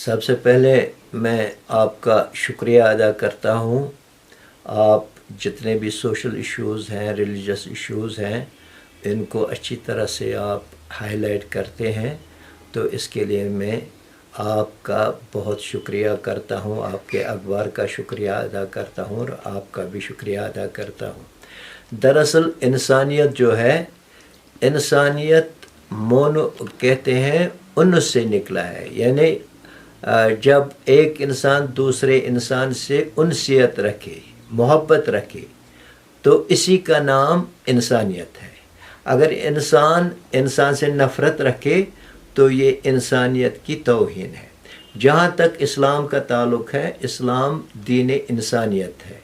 सबसे पहले मैं आपका शुक्रिया अदा करता हूँ। आप जितने भी सोशल इश्यूज़ हैं, रिलीजियस इश्यूज़ हैं, इनको अच्छी तरह से आप हाईलाइट करते हैं, तो इसके लिए मैं आपका बहुत शुक्रिया करता हूँ। आपके अखबार का शुक्रिया अदा करता हूँ और आपका भी शुक्रिया अदा करता हूँ। दरअसल इंसानियत जो है, इंसानियत मोनो कहते हैं उन्नस से निकला है, यानी जब एक इंसान दूसरे इंसान से उनसियत रखे, मोहब्बत रखे, तो इसी का नाम इंसानियत है। अगर इंसान इंसान से नफ़रत रखे तो ये इंसानियत की तौहीन है। जहाँ तक इस्लाम का ताल्लुक़ है, इस्लाम दीन इंसानियत है।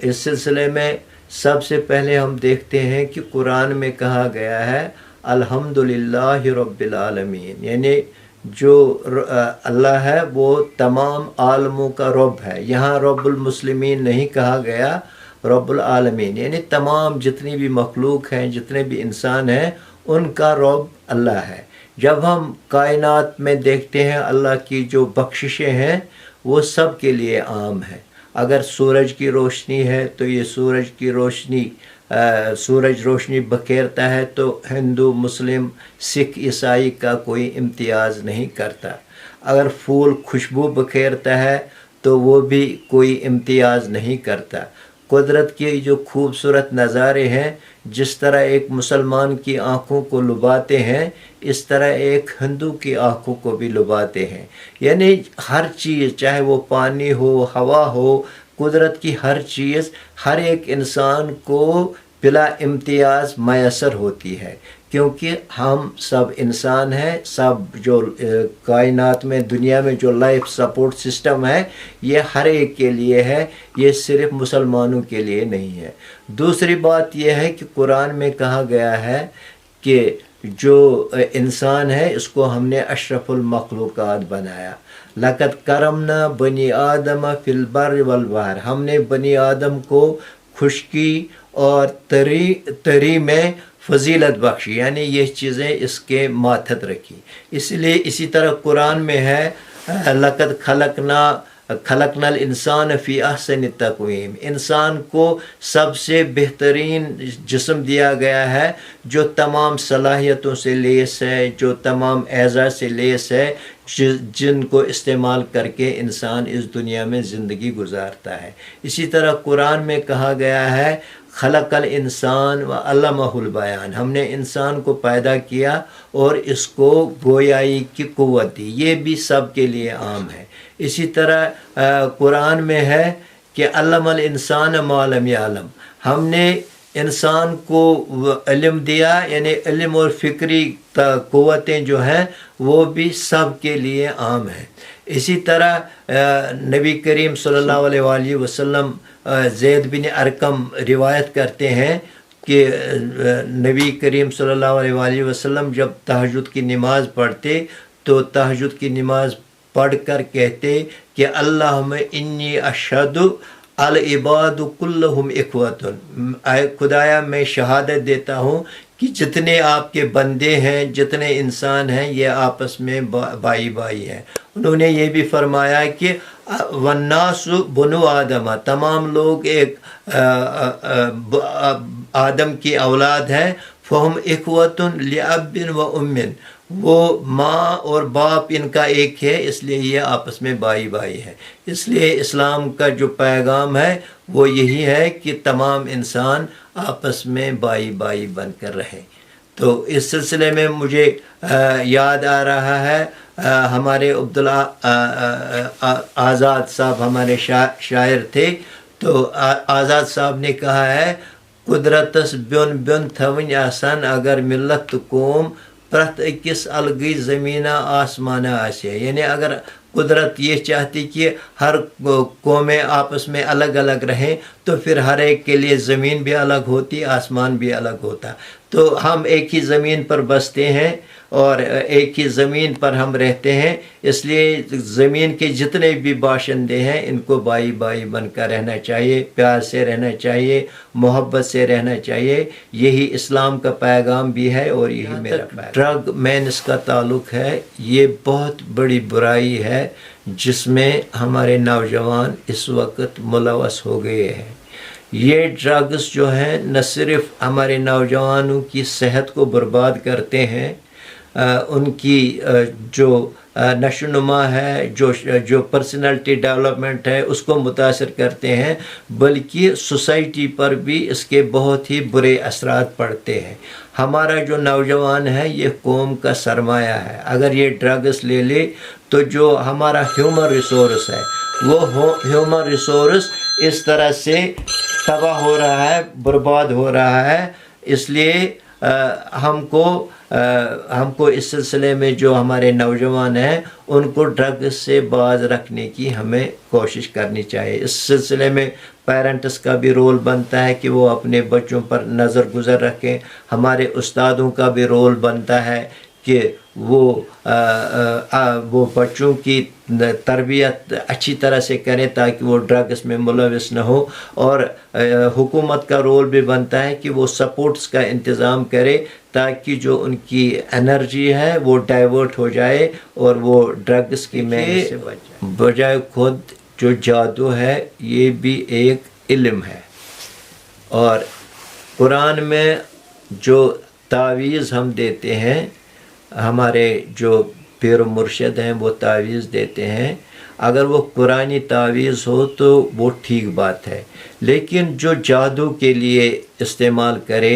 इस सिलसिले में सबसे पहले हम देखते हैं कि कुरान में कहा गया है अल्हम्दुलिल्लाहि रब्बिल आलमीन, यानी जो अल्लाह है वो तमाम आलमों का रब है। यहाँ रब्बुल मुस्लिमीन नहीं कहा गया, रब्बुल आलमीन, यानी तमाम जितनी भी मखलूक हैं, जितने भी इंसान हैं, उनका रब अल्लाह है। जब हम कायनात में देखते हैं अल्लाह की जो बख्शिशें हैं वो सब के लिए आम है। अगर सूरज की रोशनी है तो ये सूरज की रोशनी सूरज रोशनी बखेरता है तो हिंदू, मुस्लिम, सिख, ईसाई का कोई इम्तियाज़ नहीं करता। अगर फूल खुशबू बखेरता है तो वो भी कोई इम्तियाज़ नहीं करता। कुदरत के जो खूबसूरत नज़ारे हैं, जिस तरह एक मुसलमान की आँखों को लुभाते हैं, इस तरह एक हिंदू की आँखों को भी लुभाते हैं। यानी हर चीज़, चाहे वो पानी हो, हवा हो, कुदरत की हर चीज़ हर एक इंसान को बिला इम्तियाज़ मैसर होती है, क्योंकि हम सब इंसान हैं। सब जो कायनात में, दुनिया में जो लाइफ सपोर्ट सिस्टम है, ये हर एक के लिए है, ये सिर्फ मुसलमानों के लिए नहीं है। दूसरी बात यह है कि कुरान में कहा गया है कि जो इंसान है इसको हमने अशरफुल मखलूक़ात बनाया। लक़द करमना बनी आदम फिल बर्र वल बहर, हमने बनी आदम को खुशकी और तरी में फजीलत बख्शी, यानी ये चीज़ें इसके माथत रखी। इसलिए इसी तरह कुरान में है लक़द खलकनल इंसान फ़ी अहसनि तक़वीम, इंसान को सबसे बेहतरीन जिस्म दिया गया है, जो तमाम सलाहियतों से लेस है, जो तमाम एज़ा से लेस है, जिनको इस्तेमाल करके इंसान इस दुनिया में ज़िंदगी गुजारता है। इसी तरह कुरान में कहा गया है खलकल इंसान व अल्लमहुल बयान, हमने इंसान को पैदा किया और इसको गोयाई की क़ुव्वत दी। ये भी सब के लिए आम है। इसी तरह कुरान में है कि अल्लमल इंसान मा लम यअलम, हमने इंसान को इल्म दिया, यानी इल्म और फ़िक्री क़ुव्वतें जो हैं वो भी सब के लिए आम हैं। इसी तरह नबी करीम सल्लल्लाहु अलैहि वसल्लम ज़ैद बिन अरकम रिवायत करते हैं कि नबी करीम सल्लल्लाहु अलैहि वसल्लम जब तहज्जुद की नमाज़ पढ़ते तो तहज्जुद की नमाज़ पढ़ कर कहते कि अल्लाहुम्मा इन्नी अशहदु अल इबादु कुल्लुहुम इख्वतुन, खुदाया मैं शहादत देता हूँ कि जितने आपके बंदे हैं, जितने इंसान हैं, ये आपस में भाई भाई हैं। उन्होंने ये भी फरमाया कि वन्नासु बनु आदम, तमाम लोग एक आदम की औलाद हैं। फ़हुम इख्वतुन लिअब्बिन व उम्मिन, वो माँ और बाप इनका एक है, इसलिए ये आपस में भाई भाई है। इसलिए इस्लाम का जो पैगाम है वो यही है कि तमाम इंसान आपस में भाई भाई बनकर रहें। तो इस सिलसिले में मुझे याद आ रहा है हमारे अब्दुल्ला आज़ाद साहब हमारे शायर थे, तो आज़ाद साहब ने कहा है कुदरतस ब्युन ब्युन थवन आसान अगर मिलत कौम प्रत अकिस अलगी ज़मीना आसमाना आसे, यानी अगर قدرت یہ چاہتی کہ ہر قومیں آپس میں الگ الگ رہیں تو پھر ہر ایک کے لیے زمین بھی الگ ہوتی، آسمان بھی الگ ہوتا. تو ہم ایک ہی زمین پر بستے ہیں اور ایک ہی زمین پر ہم رہتے ہیں، اس لیے زمین کے جتنے بھی باشندے ہیں ان کو بھائی بھائی بن کر رہنا چاہیے، پیار سے رہنا چاہیے، محبت سے رہنا چاہیے. یہی اسلام کا پیغام بھی ہے اور یہی میرا پیغام. ڈرگ مینس کا تعلق ہے، یہ بہت بڑی برائی ہے جس میں ہمارے نوجوان اس وقت ملوث ہو گئے ہیں. یہ ڈرگس جو ہیں نہ صرف ہمارے نوجوانوں کی صحت کو برباد کرتے ہیں، ان کی جو نشو نما ہے، جو پرسنالٹی ڈیولپمنٹ ہے اس کو متاثر کرتے ہیں، بلکہ سوسائٹی پر بھی اس کے بہت ہی برے اثرات پڑتے ہیں. ہمارا جو نوجوان ہے یہ قوم کا سرمایہ ہے. اگر یہ ڈرگس لے لے تو جو ہمارا ہیومن ریسورس ہے وہ ہیومن ریسورس اس طرح سے تباہ ہو رہا ہے، برباد ہو رہا ہے. اس لیے ہم کو اس سلسلے میں جو ہمارے نوجوان ہیں ان کو ڈرگ سے باز رکھنے کی ہمیں کوشش کرنی چاہیے. اس سلسلے میں پیرنٹس کا بھی رول بنتا ہے کہ وہ اپنے بچوں پر نظر گزر رکھیں. ہمارے استادوں کا بھی رول بنتا ہے کہ وہ بچوں کی تربیت اچھی طرح سے کریں تاکہ وہ ڈرگس میں ملوث نہ ہو. اور حکومت کا رول بھی بنتا ہے کہ وہ سپورٹس کا انتظام کرے تاکہ جو ان کی انرجی ہے وہ ڈائیورٹ ہو جائے اور وہ ڈرگس کی محنت سے بچ جائے. بجائے خود جو جادو ہے یہ بھی ایک علم ہے، اور قرآن میں جو تعویذ ہم دیتے ہیں، ہمارے جو پیر و مرشد ہیں وہ تعویذ دیتے ہیں، اگر وہ قرآنی تعویذ ہو تو وہ ٹھیک بات ہے. لیکن جو جادو کے لیے استعمال کرے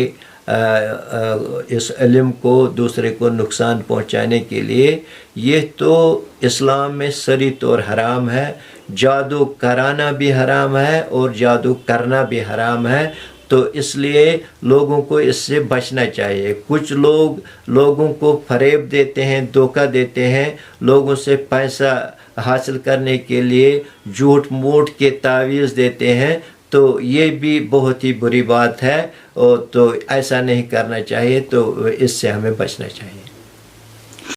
اس علم کو دوسرے کو نقصان پہنچانے کے لیے، یہ تو اسلام میں صریح طور حرام ہے. جادو کرانا بھی حرام ہے اور جادو کرنا بھی حرام ہے. تو اس لیے لوگوں کو اس سے بچنا چاہیے. کچھ لوگوں کو فریب دیتے ہیں، دھوکہ دیتے ہیں، لوگوں سے پیسہ حاصل کرنے کے لیے جھوٹ موٹ کے تعویذ دیتے ہیں. تو یہ بھی بہت ہی بری بات ہے، اور تو ایسا نہیں کرنا چاہیے. تو اس سے ہمیں بچنا چاہیے.